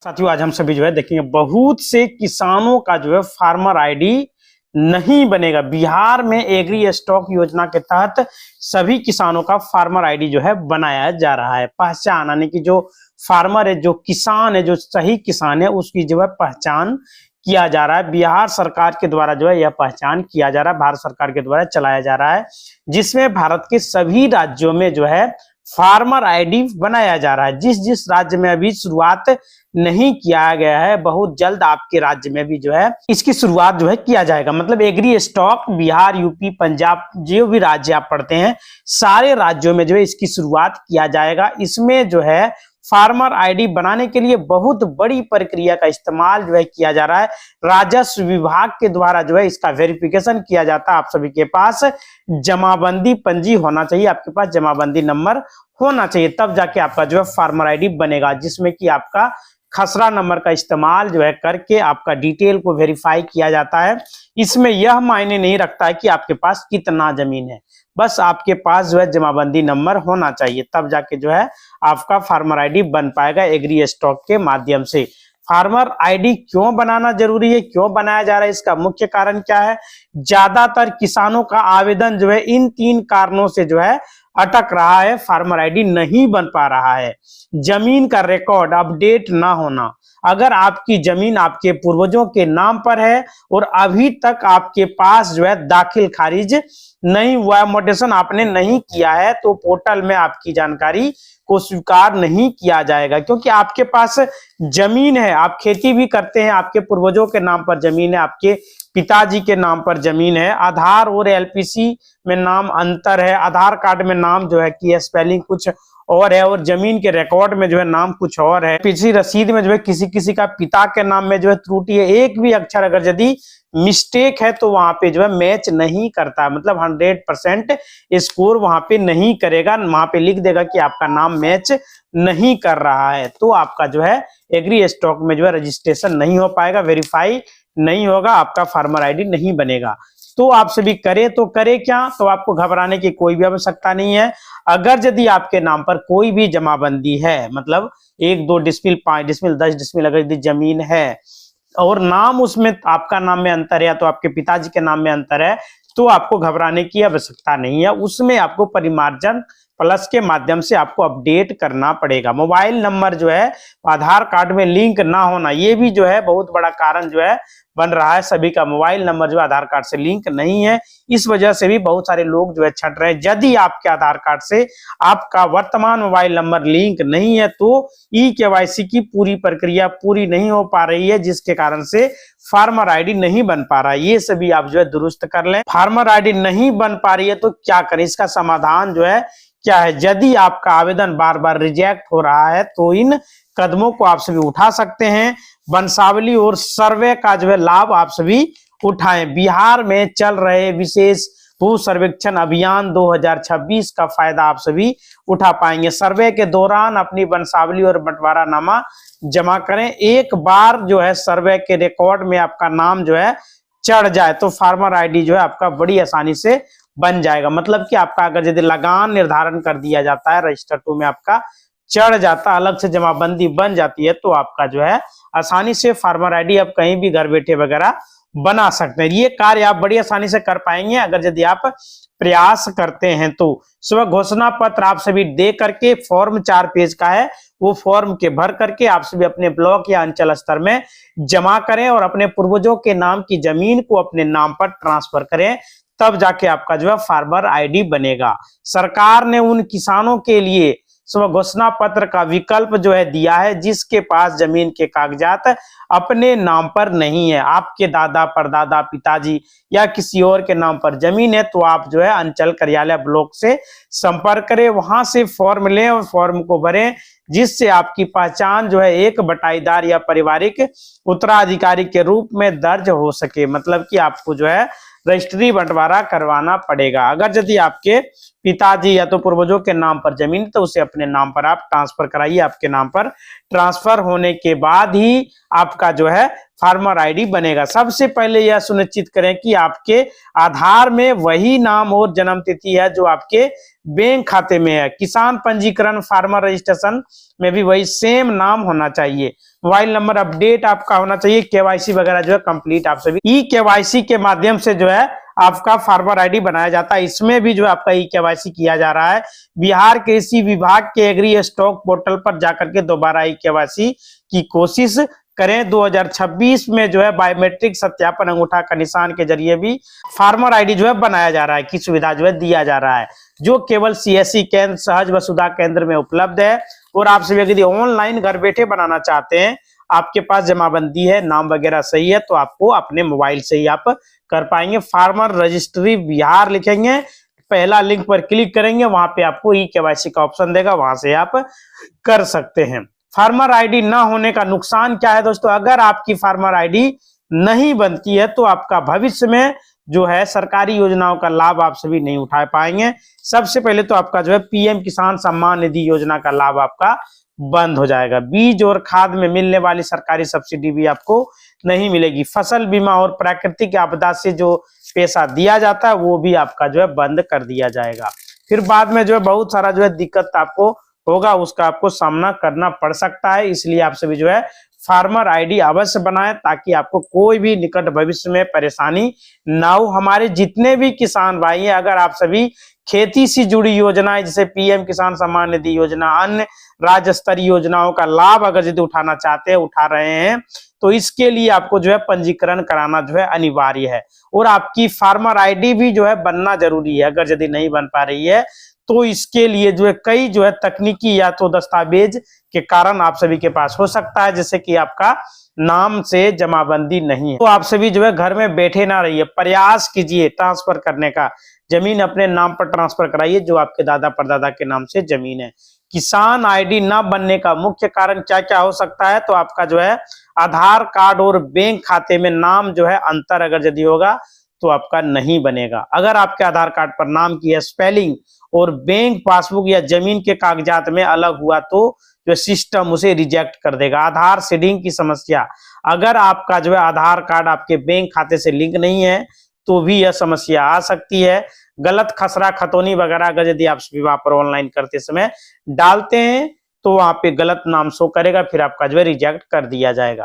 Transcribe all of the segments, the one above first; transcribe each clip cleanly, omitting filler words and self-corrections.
साथियों आज हम सभी जो है देखेंगे बहुत से किसानों का जो है फार्मर आईडी नहीं बनेगा। बिहार में एग्री स्टॉक योजना के तहत सभी किसानों का फार्मर आईडी जो है बनाया जा रहा है। पहचान यानी कि जो फार्मर है, जो किसान है, जो सही किसान है, उसकी जो है पहचान किया जा रहा है। बिहार सरकार के द्वारा जो है यह पहचान किया जा रहा है, भारत सरकार के द्वारा चलाया जा रहा है, जिसमें भारत के सभी राज्यों में जो है फार्मर आईडी बनाया जा रहा है। जिस जिस राज्य में अभी शुरुआत नहीं किया गया है, बहुत जल्द आपके राज्य में भी जो है इसकी शुरुआत जो है किया जाएगा। मतलब agri stock Bihar, UP, Punjab, जो भी राज्य आप पढ़ते हैं, सारे राज्यों में जो है इसकी शुरुआत किया जाएगा। इसमें जो है फार्मर आईडी बनाने के लिए बहुत बड़ी प्रक्रिया का इस्तेमाल जो है किया जा रहा है। राजस्व विभाग के द्वारा जो है इसका वेरिफिकेशन किया जाता है। आप सभी के पास जमाबंदी पंजी होना चाहिए, आपके पास जमाबंदी नंबर होना चाहिए, तब जाके आपका जो है फार्मर आईडी बनेगा, जिसमें कि आपका खसरा नंबर का इस्तेमाल जो है करके आपका डिटेल को वेरीफाई किया जाता है। इसमें यह मायने नहीं रखता है कि आपके पास कितना जमीन है, बस आपके पास जो है जमाबंदी नंबर होना चाहिए, तब जाके जो है आपका फार्मर आईडी बन पाएगा एग्री स्टॉक के माध्यम से। फार्मर आईडी क्यों बनाना जरूरी है, क्यों बनाया जा रहा है, इसका मुख्य कारण क्या है? ज्यादातर किसानों का आवेदन जो है इन 3 कारणों से जो है अटक रहा है, फार्मर आईडी नहीं बन पा रहा है। जमीन का रिकॉर्ड अपडेट ना होना। अगर आपकी जमीन आपके पूर्वजों के नाम पर है और अभी तक आपके पास जो है दाखिल खारिज नहीं हुआ, म्यूटेशन आपने नहीं किया है, तो पोर्टल में आपकी जानकारी को स्वीकार नहीं किया जाएगा, क्योंकि आपके पास जमीन है, आप खेती भी करते हैं, आपके पूर्वजों के नाम पर जमीन है, आपके पिताजी के नाम पर जमीन है। आधार और एलपीसी में नाम अंतर है, आधार कार्ड में नाम जो है कि स्पेलिंग कुछ और है और जमीन के रिकॉर्ड में जो है नाम कुछ और है। पिछली रसीद में जो है किसी किसी का पिता के नाम में जो है त्रुटि है, एक भी अक्षर अगर यदि मिस्टेक है तो वहां पे जो है मैच नहीं करता, मतलब 100% स्कोर वहां पे नहीं करेगा, वहां पे लिख देगा कि आपका नाम मैच नहीं कर रहा है, तो आपका जो है एग्री स्टॉक में जो है रजिस्ट्रेशन नहीं हो पाएगा, वेरीफाई नहीं होगा, आपका फार्मर आईडी नहीं बनेगा। तो आप सभी करे तो करे क्या, तो आपको घबराने की कोई भी आवश्यकता नहीं है। अगर यदि आपके नाम पर कोई भी जमाबंदी है, मतलब 1-2 डिसमिल, 5 डिसमिल, 10 डिसमिल अगर यदि जमीन है और नाम उसमें आपका नाम में अंतर है, तो आपके पिताजी के नाम में अंतर है, तो आपको घबराने की आवश्यकता नहीं है। उसमें आपको परिमार्जन प्लस के माध्यम से आपको अपडेट करना पड़ेगा। मोबाइल नंबर जो है आधार कार्ड में लिंक ना होना, ये भी जो है बहुत बड़ा कारण जो है बन रहा है। सभी का मोबाइल नंबर जो आधार कार्ड से लिंक नहीं है, इस वजह से भी बहुत सारे लोग जो है छट रहे हैं। यदि आपके आधार कार्ड से आपका वर्तमान मोबाइल नंबर लिंक नहीं है, तो ई-केवाईसी की पूरी प्रक्रिया पूरी नहीं हो पा रही है, जिसके कारण से फार्मर आईडी नहीं बन पा रहा है। ये सभी आप जो है दुरुस्त कर लें। फार्मर आईडी नहीं बन पा रही है तो क्या करें, इसका समाधान जो है क्या है? यदि आपका आवेदन बार बार रिजेक्ट हो रहा है तो इन कदमों को आप सभी उठा सकते हैं। वंशावली और सर्वे का जो है लाभ आप सभी उठाएं। बिहार में चल रहे विशेष भू सर्वेक्षण अभियान 2026 का फायदा आप सभी उठा पाएंगे। सर्वे के दौरान अपनी वंशावली और बंटवारा नामा जमा करें। एक बार जो है सर्वे के रिकॉर्ड में आपका नाम जो है चढ़ जाए तो फार्मर आईडी जो है आपका बड़ी आसानी से बन जाएगा। मतलब कि आपका अगर यदि लगान निर्धारण कर दिया जाता है, रजिस्टर 2 में आपका चढ़ जाता, अलग से जमाबंदी बन जाती है, तो आपका जो है आसानी से फार्मर आईडी आप कहीं भी घर बैठे वगैरह बना सकते हैं। ये कार्य आप बड़ी आसानी से कर पाएंगे अगर यदि आप प्रयास करते हैं तो। सुबह घोषणा पत्र आप सभी दे करके, फॉर्म 4 पेज का है, वो फॉर्म के भर करके आप सभी अपने ब्लॉक या अंचल स्तर में जमा करें और अपने पूर्वजों के नाम की जमीन को अपने नाम पर ट्रांसफर करें, तब जाके आपका जो है फार्मर आईडी बनेगा। सरकार ने उन किसानों के लिए स्व घोषणा पत्र का विकल्प जो है दिया है जिसके पास जमीन के कागजात अपने नाम पर नहीं है। आपके दादा, परदादा, पिताजी या किसी और के नाम पर जमीन है, तो आप जो है अंचल कार्यालय ब्लॉक से संपर्क करें, वहां से फॉर्म लें और फॉर्म को भरें, जिससे आपकी पहचान जो है एक बटाईदार या पारिवारिक उत्तराधिकारी के रूप में दर्ज हो सके। मतलब कि आपको जो है रजिस्ट्री बंटवारा करवाना पड़ेगा। अगर यदि आपके पिताजी या तो पूर्वजों के नाम पर जमीन, तो उसे अपने नाम पर आप ट्रांसफर कराइए। आपके नाम पर ट्रांसफर होने के बाद ही आपका जो है फार्मर आईडी बनेगा। सबसे पहले यह सुनिश्चित करें कि आपके आधार में वही नाम और जन्म तिथि है जो आपके बैंक खाते में है। किसान पंजीकरण फार्मर रजिस्ट्रेशन में भी वही सेम नाम होना चाहिए। मोबाइल नंबर अपडेट आपका होना चाहिए। केवाईसी वगैरह जो है कंप्लीट आप सभी ई केवाईसी के माध्यम से जो है आपका फार्मर आईडी बनाया जाता है। इसमें भी जो है आपका ई केवाईसी किया जा रहा है। बिहार कृषि विभाग के एग्री स्टॉक पोर्टल पर जाकर के दोबारा ई केवाईसी की कोशिश करें। 2026 में जो है बायोमेट्रिक सत्यापन अंगूठा का निशान के जरिए भी फार्मर आईडी जो है बनाया जा रहा है की सुविधा जो है दिया जा रहा है, जो केवल सीएससी केंद्र सहज वसुधा केंद्र में उपलब्ध है। और आप सभी यदि ऑनलाइन घर बैठे बनाना चाहते हैं, आपके पास जमाबंदी है, नाम वगैरह सही है, तो आपको अपने मोबाइल से ही आप कर पाएंगे। फार्मर रजिस्ट्री बिहार लिखेंगे, पहला लिंक पर क्लिक करेंगे, वहां पे आपको ई केवाईसी का ऑप्शन देगा, वहां से आप कर सकते हैं। फार्मर आईडी ना होने का नुकसान क्या है दोस्तों? अगर आपकी फार्मर आईडी नहीं बनती है तो आपका भविष्य में जो है सरकारी योजनाओं का लाभ आप सभी नहीं उठा पाएंगे। सबसे पहले तो आपका जो है पीएम किसान सम्मान निधि योजना का लाभ आपका बंद हो जाएगा। बीज और खाद में मिलने वाली सरकारी सब्सिडी भी आपको नहीं मिलेगी। फसल बीमा और प्राकृतिक आपदा से जो पैसा दिया जाता है वो भी आपका जो है बंद कर दिया जाएगा। फिर बाद में जो है बहुत सारा जो है दिक्कत आपको होगा, उसका आपको सामना करना पड़ सकता है। इसलिए आप सभी जो है फार्मर आईडी अवश्य बनाएं ताकि आपको कोई भी निकट भविष्य में परेशानी ना हो। हमारे जितने भी किसान भाई हैं, अगर आप सभी खेती से जुड़ी योजनाएं जैसे पीएम किसान सम्मान निधि योजना, अन्य राज्य स्तरीय योजनाओं का लाभ अगर यदि उठाना चाहते हैं, उठा रहे हैं, तो इसके लिए आपको जो है पंजीकरण कराना जो है अनिवार्य है। और आपकी फार्मर आईडी भी जो है बनना जरूरी है। अगर यदि नहीं बन पा रही है तो इसके लिए जो है कई जो है तकनीकी या तो दस्तावेज के कारण आप सभी के पास हो सकता है, जैसे कि आपका नाम से जमाबंदी नहीं है। तो आप सभी जो है घर में बैठे ना रहिए, प्रयास कीजिए ट्रांसफर करने का। जमीन अपने नाम पर ट्रांसफर कराइए जो आपके दादा परदादा के नाम से जमीन है। किसान आईडी ना बनने का मुख्य कारण क्या क्या हो सकता है? तो आपका जो है आधार कार्ड और बैंक खाते में नाम जो है अंतर अगर यदि होगा तो आपका नहीं बनेगा। अगर आपके आधार कार्ड पर नाम की स्पेलिंग और बैंक पासबुक या जमीन के कागजात में अलग हुआ तो जो सिस्टम उसे रिजेक्ट कर देगा। आधार सीडिंग की समस्या, अगर आपका जो है आधार कार्ड आपके बैंक खाते से लिंक नहीं है तो भी यह समस्या आ सकती है। गलत खसरा खतौनी वगैरह अगर यदि आप विवाह पर ऑनलाइन करते समय डालते हैं तो वहां पे गलत नाम शो करेगा, फिर आपका जो है रिजेक्ट कर दिया जाएगा।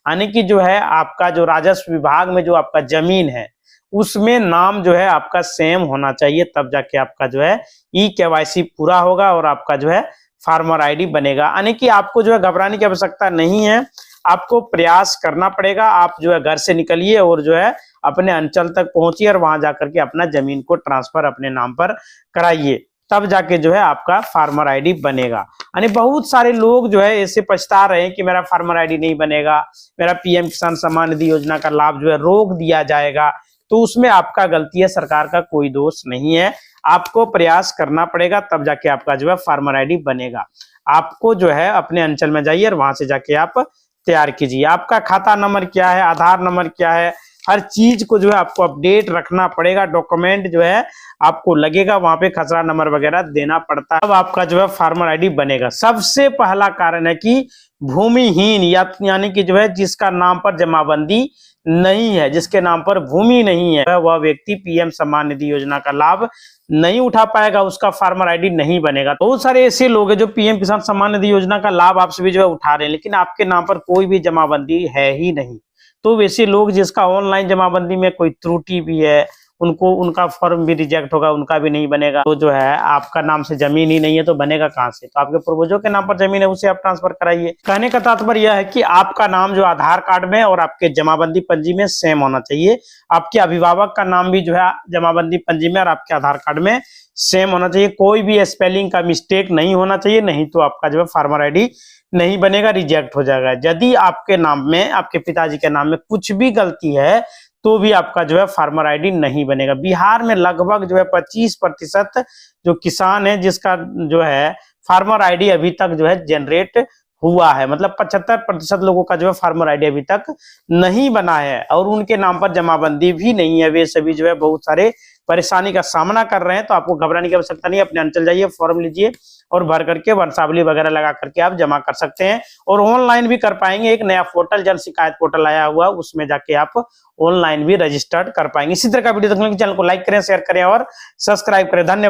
यानी कि जो है आपका जो राजस्व विभाग में जो आपका जमीन है उसमें नाम जो है आपका सेम होना चाहिए, तब जाके आपका जो है ई केवाईसी पूरा होगा और आपका जो है फार्मर आईडी बनेगा। यानी कि आपको जो है घबराने की आवश्यकता नहीं है, आपको प्रयास करना पड़ेगा। आप जो है घर से निकलिए और जो है अपने अंचल तक पहुंचिए और वहां जाकर के अपना जमीन को ट्रांसफर अपने नाम पर कराइए, तब जाके जो है आपका फार्मर आईडी बनेगा। यानी बहुत सारे लोग जो है ऐसे पछता रहे हैं कि मेरा फार्मर आईडी नहीं बनेगा, मेरा पीएम किसान सम्मान निधि योजना का लाभ जो है रोक दिया जाएगा। तो उसमें आपका गलती है, सरकार का कोई दोष नहीं है। आपको प्रयास करना पड़ेगा तब जाके आपका जो है फार्मर आईडी बनेगा। आपको जो है अपने अंचल में जाइए और वहां से जाके आप तैयार कीजिए। आपका खाता नंबर क्या है, आधार नंबर क्या है, हर चीज को जो है आपको अपडेट रखना पड़ेगा। डॉक्यूमेंट जो है आपको लगेगा, वहां पे खसरा नंबर वगैरह देना पड़ता है, अब आपका जो है फार्मर आईडी बनेगा। सबसे पहला कारण है कि भूमिहीन यानी कि जो है जिसका नाम पर जमाबंदी नहीं है, जिसके नाम पर भूमि नहीं है, वह व्यक्ति पीएम सम्मान निधि योजना का लाभ नहीं उठा पाएगा, उसका फार्मर आईडी नहीं बनेगा। बहुत सारे ऐसे लोग हैं जो पीएम किसान सम्मान निधि योजना का लाभ आप सभी जो है उठा रहे हैं, लेकिन आपके नाम पर कोई भी जमाबंदी है ही नहीं। तो वैसे लोग जिसका ऑनलाइन जमाबंदी में कोई त्रुटि भी है, उनको उनका फॉर्म भी रिजेक्ट होगा, उनका भी नहीं बनेगा। तो जो है आपका नाम से जमीन ही नहीं है तो बनेगा कहां से? तो आपके पूर्वजों के नाम पर जमीन है, उसे आप ट्रांसफर कराइए। कहने का तात्पर्य यह है कि आपका नाम जो आधार कार्ड में और आपके जमाबंदी पंजी में सेम होना चाहिए। आपके अभिभावक का नाम भी जो है जमाबंदी पंजी में और आपके आधार कार्ड में सेम होना चाहिए। कोई भी स्पेलिंग का मिस्टेक नहीं होना चाहिए, नहीं तो आपका जो है फार्मर आईडी नहीं बनेगा, रिजेक्ट हो जाएगा। यदि आपके नाम में, आपके पिताजी के नाम में कुछ भी गलती है तो भी आपका जो है फार्मर आईडी नहीं बनेगा। बिहार में लगभग जो है 25% जो किसान है जिसका जो है फार्मर आईडी अभी तक जो है जनरेट हुआ है, मतलब 75% लोगों का जो है फार्मर आईडी अभी तक नहीं बना है और उनके नाम पर जमाबंदी भी नहीं है। वे सभी जो है बहुत सारे परेशानी का सामना कर रहे हैं तो आपको घबराने की आवश्यकता नहीं है। अपने अंचल जाइए, फॉर्म लीजिए और भर करके वंशावली वगैरह लगा करके आप जमा कर सकते हैं। और ऑनलाइन भी कर पाएंगे। एक नया पोर्टल जन शिकायत पोर्टल आया हुआ, उसमें जाके आप ऑनलाइन भी रजिस्टर्ड कर पाएंगे। इसी तरह का वीडियो देखने के लिए चैनल को लाइक करें, शेयर करें और सब्सक्राइब करें। धन्यवाद।